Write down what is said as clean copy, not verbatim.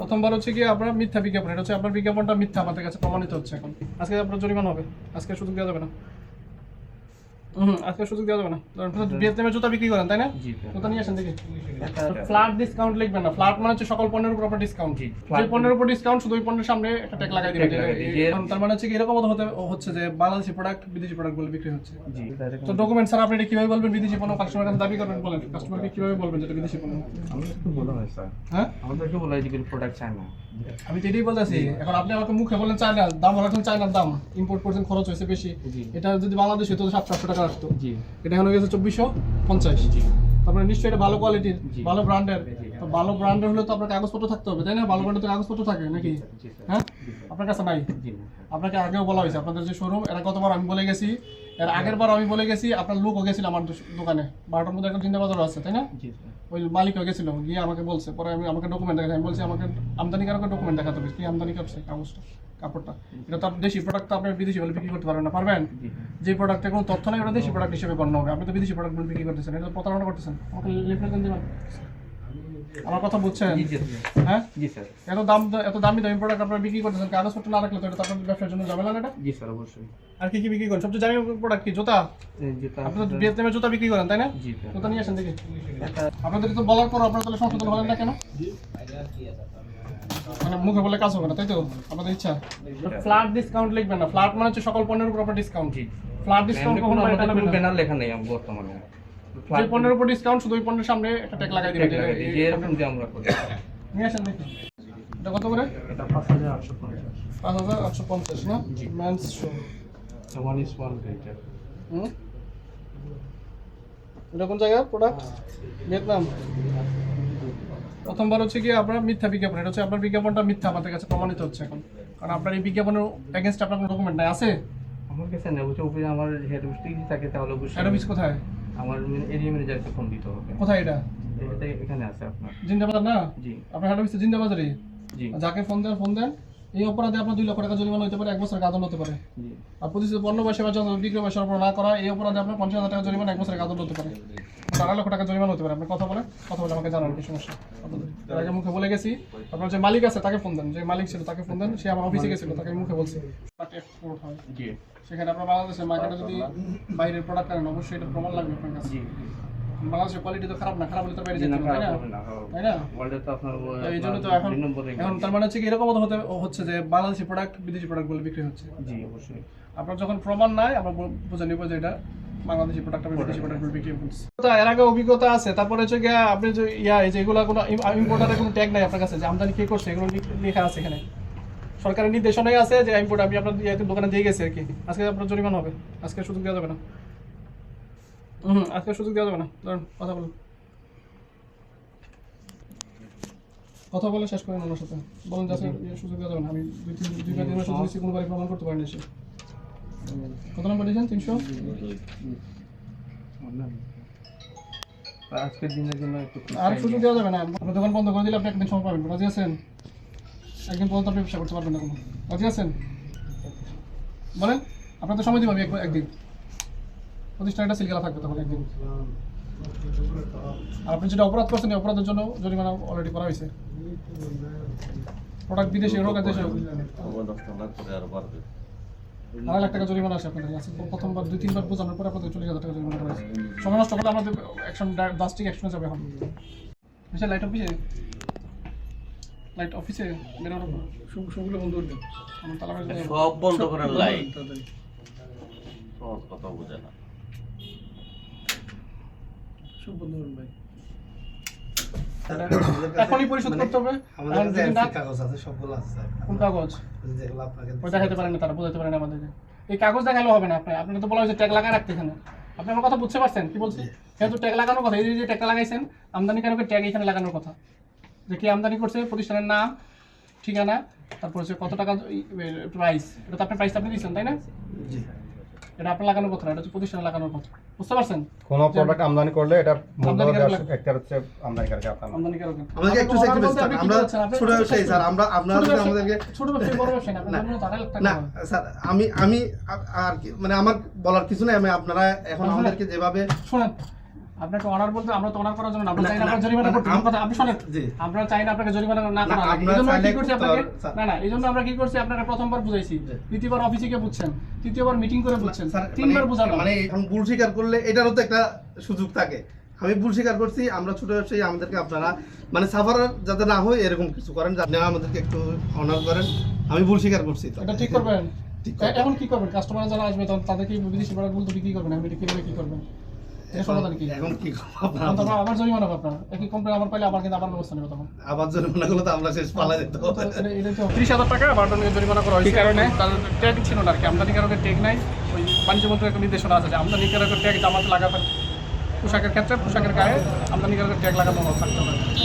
প্রথমবার হচ্ছে কি আপনার মিথ্যা বিজ্ঞাপন, এটা হচ্ছে আপনার বিজ্ঞাপনটা মিথ্যা আমাদের কাছে প্রমাণিত হচ্ছে। এখন আজকে আপনার জরিমানা হবে, আজকে সুযোগ দেওয়া যাবে না। আজকে সুযোগ দেওয়া যাবে না। ভিয়েতনামে জুতা বিক্রি করেন তাই না? জুতা নিয়ে আসেন দেখি। ফ্ল্যাট ডিসকাউন্ট লিখবেন না, ফ্ল্যাট মানে হচ্ছে সকল পণ্যের উপর আপনার ডিসকাউন্ট। যে পণ্যের উপর ডিসকাউন্ট শুধু ওই পণ্যের সামনে একটা ট্যাগ লাগাই দিবেন। তার মানে হচ্ছে কি এরকম হচ্ছে যে বাংলাদেশি প্রোডাক্ট বিদেশি প্রোডাক্ট বলে বিক্রি হচ্ছে। তো ডকুমেন্ট স্যার আপনি এটা কিভাবে বলবেন বিদেশি পণ্য কাস্টমারের কাছে দাবি করবেন? বলেন কাস্টমারকে কিভাবে বলবেন যেটা বিদেশি পণ্য? আমাদেরকে বলা হয় স্যার, হ্যাঁ আমাদেরকে বলা হয় যে প্রোডাক্ট চায় না। আমি তো এটাই বলতেছি। এখন আপনি আমাকে মুখে বলেন চায়নার দাম, এখন চায়নার দাম ইম্পোর্ট করছেন, খরচ হয়েছে বেশি। এটা যদি বাংলাদেশ হতো 700 টাকা আসতো, এটা এখন হয়ে গেছে 2450। তারপরে নিশ্চয়ই এটা ভালো কোয়ালিটির, ভালো ব্র্যান্ডের। তো ভালো ব্র্যান্ডের হলে তো আপনার কাগজপত্র থাকতে হবে তাই না? ভালো ব্র্যান্ডের তো কাগজপত্র থাকে নাকি? হ্যাঁ, আপনার কাছে নাই? আপনাকে আগেও বলা হয়েছে আপনাদের যে শোরুম, এটা গতবার আমি বলে গেছি, এর আগের বার আমি বলে গেছি, আপনার লোকও গেছিল আমার দোকানে 12টার মধ্যে এখন চিন্তা বাজারও আছে তাই না? ওই মালিক হয়ে গেছিল, গিয়ে আমাকে বলছে, পরে আমাকে ডকুমেন্ট দেখাচ্ছি। আমি বলছি আমাকে আমদানিকারকের ডকুমেন্ট দেখাতে হবে, কি আমদানি করছে কাগজটা, কাপড়টা। এটা তো দেশি প্রোডাক্ট, তো আপনি বিদেশি বলে বিক্রি করতে পারবেন না। পারবেন? যে প্রোডাক্টের কোনো তথ্য নেই ওটা দেশি প্রোডাক্ট হিসেবে গণ্য হবে। আপনি তো বিদেশি প্রোডাক্ট বলে বিক্রি করতেছেন, এটা তো প্রতারণা করতেছেন। আমাকে লিফলেট দিবেন। আমার কথা বুঝছেন? হ্যাঁ জি স্যার। এত দামি প্রোডাক্ট আপনারা বিক্রি করতেছেন, কাগজপত্র না রাখলে তো এটা আপনাদের ব্যবসার জন্য ঝামেলা না? এটা জি স্যার অবশ্যই। আর কি কি বিক্রি করেন? সবচেয়ে দামি প্রোডাক্ট কি? জুতা? আপনারা ভিয়েতনামে জুতা বিক্রি করেন তাই না? জুতা নিয়ে আসেন দেখি। আপনাদের তো বলার পর আপনারা তাহলে সংশোধন হলেন না কেন? মানে মুখে বলে কাজ হবে না তাই তো? আপনাদের ইচ্ছা। ফ্ল্যাট ডিসকাউন্ট লিখবেন না, ফ্ল্যাট মানে হচ্ছে সকল পণ্যের উপর আপনার ডিসকাউন্ট। ফ্ল্যাট ডিসকাউন্ট কখনো ব্যানার লেখা নেই বর্তমানে। যে পণ্যের উপর ডিসকাউন্ট শুধু ওই পণ্যের সামনে একটা ট্যাগ লাগাই দিবেন। এরকম যে আমরা করি। নিয়ে আসেন দেখি। এটা কত করে? এটা 5850। 5850 না? Men's shoe. One is one এটা। এটা কোন জায়গা প্রোডাক্ট? ভিয়েতনাম। প্রথমবার হচ্ছে কি আপনার মিথ্যা বিজ্ঞাপন, এটা হচ্ছে আপনার বিজ্ঞাপনটা মিথ্যা আমাদের কাছে প্রমাণিত হচ্ছে এখন। কারণ আপনার এই বিজ্ঞাপনের এগেইনস্ট আপনার কোনো ডকুমেন্ট নাই আছে? আমার কাছে নেই, উপরে আমার হেড অফিস যদি থাকে তাহলে অবশ্যই। হেড অফিস কোথায়? আমার এরিয়া ম্যানেজারকে ফোন দিতে হবে। কোথায় এটা? এটা এখানে আছে আপনার। জিন্দাবাজার না? জি। আপনার হেড অফিস জিন্দাবাজারে? জি। যাকে ফোন দেন, এই অপরাধে আপনার 2 লক্ষ টাকা জরিমানা হতে পারে, 1 বছরের কারাদণ্ড হতে পারে। জি। আর প্রতিষ্ঠিত পণ্য বা সেবা বিক্রয় বা সরবরাহ না করা, এই অপরাধে আপনার 50,000 টাকা জরিমানা, 1 বছরের কারাদণ্ড হতে পারে, 2 লক্ষ টাকা জরিমানা হতে পারে। আপনি কথা বলে আমাকে জানান কি সমস্যা। এর আগে মুখে বলে গেছি। আপনার যে মালিক আছে তাকে ফোন দেন, যে মালিক ছিল তাকে ফোন দেন, সে আমার অফিসে গেছিল, তাকে মুখে বলছি এক্সপোর্ট হয়। জি। সেখানে আপনার বাংলাদেশের মার্কেটে যদি বাইরের প্রোডাক্ট আনেন অবশ্যই এটা প্রমাণ লাগবে আপনার কাছে। জি। বাংলাদেশের কোয়ালিটি তো খারাপ না, খারাপ হলে তো বাইরে যেতে হবে তাই না? তাই না? ওয়ার্ল্ডে তো আপনার এই জন্য তো এখন তার মানে হচ্ছে কি এরকম হচ্ছে যে বাংলাদেশি প্রোডাক্ট বিদেশি প্রোডাক্ট বলে বিক্রি হচ্ছে। জি অবশ্যই। আপনার যখন প্রমাণ নাই আমরা বুঝে নিব যে এটা বাংলাদেশি প্রোডাক্ট বা বিদেশি প্রোডাক্ট বলে বিক্রি হচ্ছে। তো এর আগে অভিজ্ঞতা আছে। তারপরে হচ্ছে গিয়ে আপনি যে এই যে এগুলা কোনো ইম্পোর্টারের কোনো ট্যাগ নাই আপনার কাছে যে আমদানি কে করছে, এগুলো লেখা আছে এখানে। সরকারের নির্দেশনাই আছে যে ইম্পোর্ট আমি আপনার দোকানে দিয়ে গেছি আর কি। আজকে আপনার জরিমানা হবে, আজকে সুযোগ দেওয়া যাবে না। আজকে সুযোগ দেওয়া যাবে না। ধরুন কথা বলুন, কথা বলে শেষ করেন ওনার সাথে। বলেন যে সুযোগ দেওয়া যাবে না। আমি 2-3 মাস সুযোগ দিচ্ছি, কোনো বাড়ি প্রমাণ করতে পারেন এসে। কত নাম্বার দিয়েছেন? 300। আজকের দিনের জন্য একটু আর সুযোগ দেওয়া যাবে না। আপনার দোকান বন্ধ করে দিলে আপনি একদিন সময় পাবেন। রাজি আছেন? একদিন পর্যন্ত আপনি ব্যবসা করতে পারবেন না কোনো। রাজি আছেন? বলেন, আপনার তো সময় দিব আমি একদিন। প্রতিষ্ঠানটা সিলগালা থাকবে তখন একদিন। আর আপনি যেটা অপরাধ করছেন এই অপরাধের জন্য জরিমানা অলরেডি করা হয়েছে। প্রোডাক্ট বিদেশি হোক আর দেশে হোক 2.5 লাখ টাকা জরিমানা আছে আপনাদের। প্রথমবার 2-3 বার বোঝানোর পরে আপনাদের 40,000 টাকা জরিমানা করা হয়েছে। সময় নষ্ট করলে আমাদের অ্যাকশন ড্রাস্টিক অ্যাকশনে যাবে এখন। এসে লাইট অফিসে বেরোর সবগুলো বন্ধ করে দেন। আমার তালা সব বন্ধ করে লাইট সব কথা বোঝে না, সব বন্ধ করুন ভাই। এখনই পরিশোধ করতে হবে। কাগজ আছে, সবগুলো আছে। কোন কাগজ? যেগুলো আপনাকে ওই দেখাতে পারেন না, তারা বোঝাতে পারেন আমাদেরকে। এই কাগজ দেখালেও হবে না। আপনাকে তো বলা হয়েছে ট্যাগ লাগায় রাখতে এখানে। আপনি আমার কথা বুঝতে পারছেন কি বলছি? যেহেতু ট্যাগ লাগানোর কথা, এই যে ট্যাগটা লাগাইছেন আমদানিকারকের ট্যাগ এখানে লাগানোর কথা, যে কি আমদানি করছে, প্রতিষ্ঠানের নাম, ঠিকানা, তারপর হচ্ছে কত টাকা প্রাইস। এটা তো আপনার প্রাইসটা আপনি দিয়েছেন তাই না? জি। এটা আপনার লাগানোর কথা না, এটা হচ্ছে প্রতিষ্ঠানে লাগানোর কথা। বুঝতে পারছেন? কোন প্রোডাক্ট আমদানি করলে এটা মূল্য দেওয়ার একটা হচ্ছে আমদানিকারকে আপনার। আমদানিকারক আমাদেরকে একটু সেক্রিফাইস করেন। আমরা ছোট ব্যবসায়ী স্যার, আপনারা যদি আমাদেরকে ছোট ব্যবসায়ী বড় ব্যবসায়ী না, আপনার জন্য তারা একটা না স্যার, আমি আর কি মানে আমার বলার কিছু নাই। আমি আপনারা এখন আমাদেরকে যেভাবে শুনেন, আপনাকে অনার বলতে আমরা তো অনার করার জন্য না, আমরা চাই না আপনাকে জরিমানা করতে, কথা আপনি শুনেন, জি। আমরা চাই না আপনাকে জরিমানা না না, করা লাগে। আমরা এইজন্য চাইলে কি করছি করতে আপনাকে, পারবো, স্যার। না এইজন্য আমরা কি করছি, আপনাকে প্রথমবার বুঝাইছি, দ্বিতীয়বার অফিসে গিয়ে বুঝছেন, তৃতীয়বার মিটিং করে বুঝছেন, স্যার, তিনবার বুঝালাম। মানে এখন ভুল স্বীকার করলে এটারও তো একটা সুযোগ থাকে। আমি ভুল স্বীকার করছি, আমরা ছোট ব্যবসায়ী, আমাদেরকে আপনারা মানে সাফার যাতে না হয় এরকম কিছু করেন, যাতে আমাদেরকে একটু অনার করেন। আমি ভুল স্বীকার করছি তো। এটা ঠিক করবেন। ঠিক করবেন। এখন কি করবেন, কাস্টমার যারা আসবে তখন তাদেরকে বিদেশি প্রোডাক্ট বলতে কি করবেন, আমি কিভাবে কি করবেন, এটা সমাধান কি? এখন কি করবো তখন তো আপনারা? আবার জরিমানা হবে আপনার, একই কমপ্লেন আবার পাইলে আবার কিন্তু আবার ব্যবস্থা নেবে তখন। আবার জরিমানা করলে তো আমরা শেষ পালা যেত। তো এটা তো 30,000 টাকা বারডনকে জরিমানা করা হয়েছে। কারণে তাদের ট্যাগ ছিল না আর কি, আমদানিকারকের ট্যাগ নাই। ওই বাণিজ্য মন্ত্রকের নির্দেশনা আছে যে আমদানিকারকের ট্যাগ জামাতে লাগাতে, পোশাকের ক্ষেত্রে পোশাকের গায়ে আমদানিকারকের ট্যাগ লাগানো থাকতে হবে।